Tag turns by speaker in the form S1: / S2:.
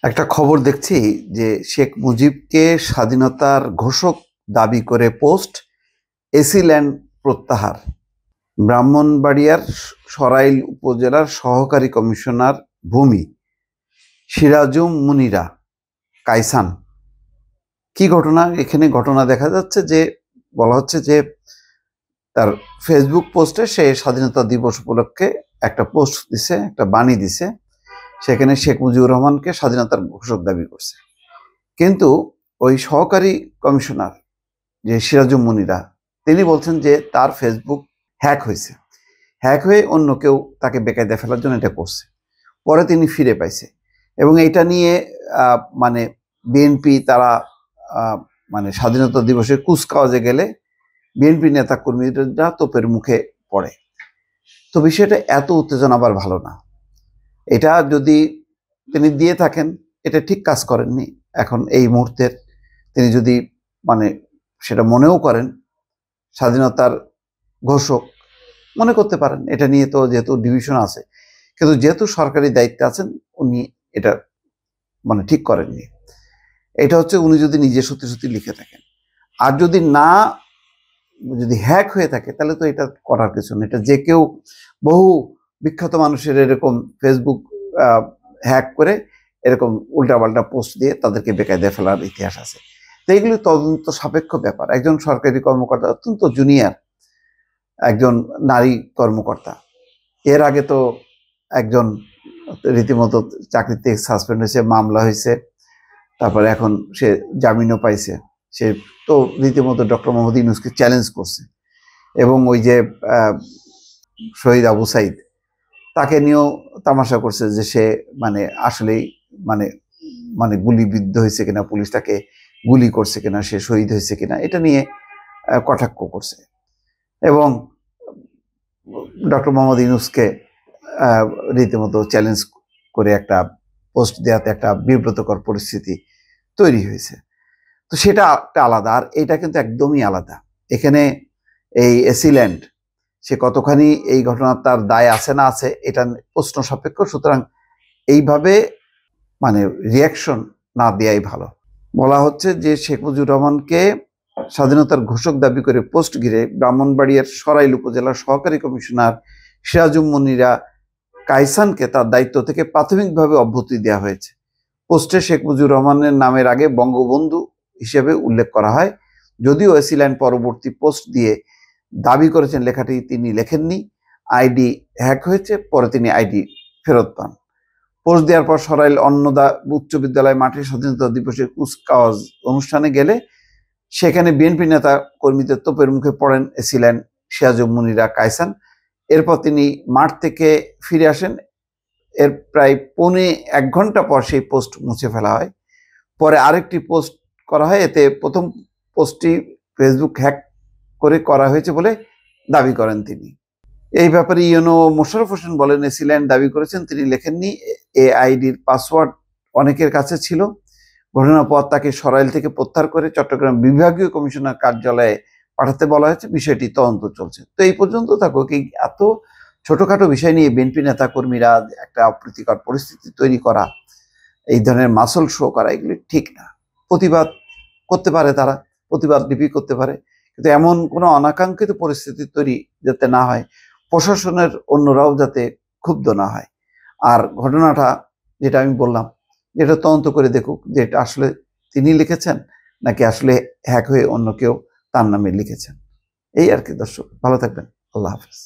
S1: একটা খবর দেখছি যে শেখ মুজিবকে স্বাধীনতার ঘোষক দাবি করে পোস্ট, এসি ল্যান্ড প্রত্যাহার। ব্রাহ্মণবাড়িয়ার সরাইল উপজেলার সহকারী কমিশনার ভূমি সিরাজুম মুনিরা কাইসান। কি ঘটনা এখানে? ঘটনা দেখা যাচ্ছে যে বলা হচ্ছে যে তার ফেসবুক পোস্টে সে স্বাধীনতা দিবস উপলক্ষে একটা পোস্ট দিছে, একটা বাণী দিছে। সেখানে শেখ মুজিবুর রহমানকে স্বাধীনতার ঘোষক দাবি করছে। কিন্তু ওই সহকারী কমিশনার যে সিরাজুম মুনিরা, তিনি বলছেন যে তার ফেসবুক হ্যাক হয়েছে, হ্যাক হয়ে অন্য কেউ তাকে বেকায়দা ফেলার জন্য এটা করছে। পরে তিনি ফিরে পাইছে এবং এটা নিয়ে মানে বিএনপি তারা মানে স্বাধীনতা দিবসের কুচকাওয়াজে গেলে বিএনপি নেতা কর্মীরা তোপের মুখে পড়ে। তো বিষয়টা এত উত্তেজনা আবার ভালো না। এটা যদি তিনি দিয়ে থাকেন, এটা ঠিক কাজ করেননি। এখন এই মুহূর্তের তিনি যদি মানে সেটা মনেও করেন স্বাধীনতার ঘোষক মনে করতে পারেন, এটা নিয়ে তো যেহেতু ডিভিশন আছে, কিন্তু যেহেতু সরকারি দায়িত্বে আছেন উনি এটা মানে ঠিক করেননি। এটা হচ্ছে উনি যদি নিজে সত্যি সত্যি লিখে থাকেন। আর যদি হ্যাক হয়ে থাকে তাহলে তো এটা করার কিছু নেই। এটা যে কেউ, বহু বিখ্যাত মানুষের এরকম ফেসবুক হ্যাক করে এরকম উল্টাপাল্টা পোস্ট দিয়ে তাদেরকে বেকায়দায় ফেলার ইতিহাস আছে। তো এইগুলি তদন্ত সাপেক্ষ ব্যাপার। একজন সরকারি কর্মকর্তা, অত্যন্ত জুনিয়র একজন নারী কর্মকর্তা, এর আগে তো একজন রীতিমতো চাকরিতে সাসপেন্ড হয়েছে, মামলা হয়েছে, তারপরে এখন সে জামিনও পাইছে। সে তো রীতিমতো ডক্টর মোহাম্মদ ইউনূসকে চ্যালেঞ্জ করছে এবং ওই যে শহীদ আবু সাইদ, তাকে নিয়েও তামাশা করছে যে সে মানে আসলেই মানে মানে গুলিবিদ্ধ হয়েছে কিনা, পুলিশ তাকে গুলি করছে কিনা, সে শহীদ হয়েছে কিনা, এটা নিয়ে কটাক্ষ করছে এবং ডক্টর মোহাম্মদ ইউনূসকে রীতিমতো চ্যালেঞ্জ করে একটা পোস্ট দেওয়াতে একটা বিব্রতকর পরিস্থিতি তৈরি হয়েছে। তো সেটা একটা আলাদা, আর এটা কিন্তু একদমই আলাদা। এখানে এই এসি ল্যান্ড সে কতখানি এই ঘটনার তার দায় আছে না আছে এটা প্রশ্ন সাপেক্ষ। সুতরাং এইভাবে মানে রিয়াকশন না দেওয়াই ভালো। বলা হচ্ছে যে শেখ মুজিবুর রহমানকে স্বাধীনতার ঘোষক দাবি করে পোস্ট ঘিরে ব্রাহ্মণবাড়িয়ার সরাইল উপজেলার সহকারী কমিশনার সিরাজুম মুনিরা কাইসানকে তার দায়িত্ব থেকে প্রাথমিকভাবে অব্যাহতি দেওয়া হয়েছে। পোস্টে শেখ মুজিবুর রহমানের নামের আগে বঙ্গবন্ধু হিসেবে উল্লেখ করা হয়। যদিও এসি ল্যান্ড পরবর্তী পোস্ট দিয়ে দাবি করেছেন লেখাটি তিনি লেখেননি, আইডি হ্যাক হয়েছে, পরে তিনি আইডি ফেরত পান। পোস্ট দেওয়ার পর সরাইল অন্নদা উচ্চ বিদ্যালয় মাঠে স্বাধীনতা দিবসের কুচকাওয়াজ অনুষ্ঠানে গেলে সেখানে বিএনপি নেতা কর্মীদের তোপের মুখে পড়েন এসি ল্যান্ড সিরাজুম মুনিরা কাইসান। এরপর তিনি মাঠ থেকে ফিরে আসেন। এর প্রায় 1.25 ঘন্টা পর সেই পোস্ট মুছে ফেলা হয়। পরে আরেকটি পোস্ট করা হয়। এতে প্রথম পোস্টটি ফেসবুক হ্যাক করে করা হয়েছে বলে দাবি করেন তিনি। এই ব্যাপারে ইউনো মোশাররফ হোসেন বলেন, এসি ল্যান্ড দাবি করেছেন তিনি লেখেননি। এআইডির পাসওয়ার্ড অনেকের কাছে ছিল। ঘটনার পর তাকে সরাইল থেকে প্রত্যাহার করে চট্টগ্রাম বিভাগীয় কমিশনার কার্যালয়ে পাঠাতে বলা হয়েছে। বিষয়টি তদন্ত চলছে। তো এই পর্যন্ত থাকুক। এই এত ছোটখাটো বিষয় নিয়ে বিএনপি নেতা কর্মীরা একটা অপ্রীতিকর পরিস্থিতি তৈরি করা, এই ধরনের মাসল শো করা, এগুলি ঠিক না। প্রতিবাদ করতে পারে, তারা প্রতিবাদ লিপি করতে পারে, কিন্তু এমন কোনো অনাকাঙ্ক্ষিত পরিস্থিতি তৈরি যাতে না হয়, প্রশাসনের অন্যরাও যাতে ক্ষুব্ধ না হয়। আর ঘটনাটা যেটা আমি বললাম, যেটা তদন্ত করে দেখুক যে এটা আসলে তিনি লিখেছেন নাকি আসলে হ্যাক হয়ে অন্য কেউ তার নামে লিখেছেন। এই আর কি। দর্শক ভালো থাকবেন। আল্লাহ হাফেজ।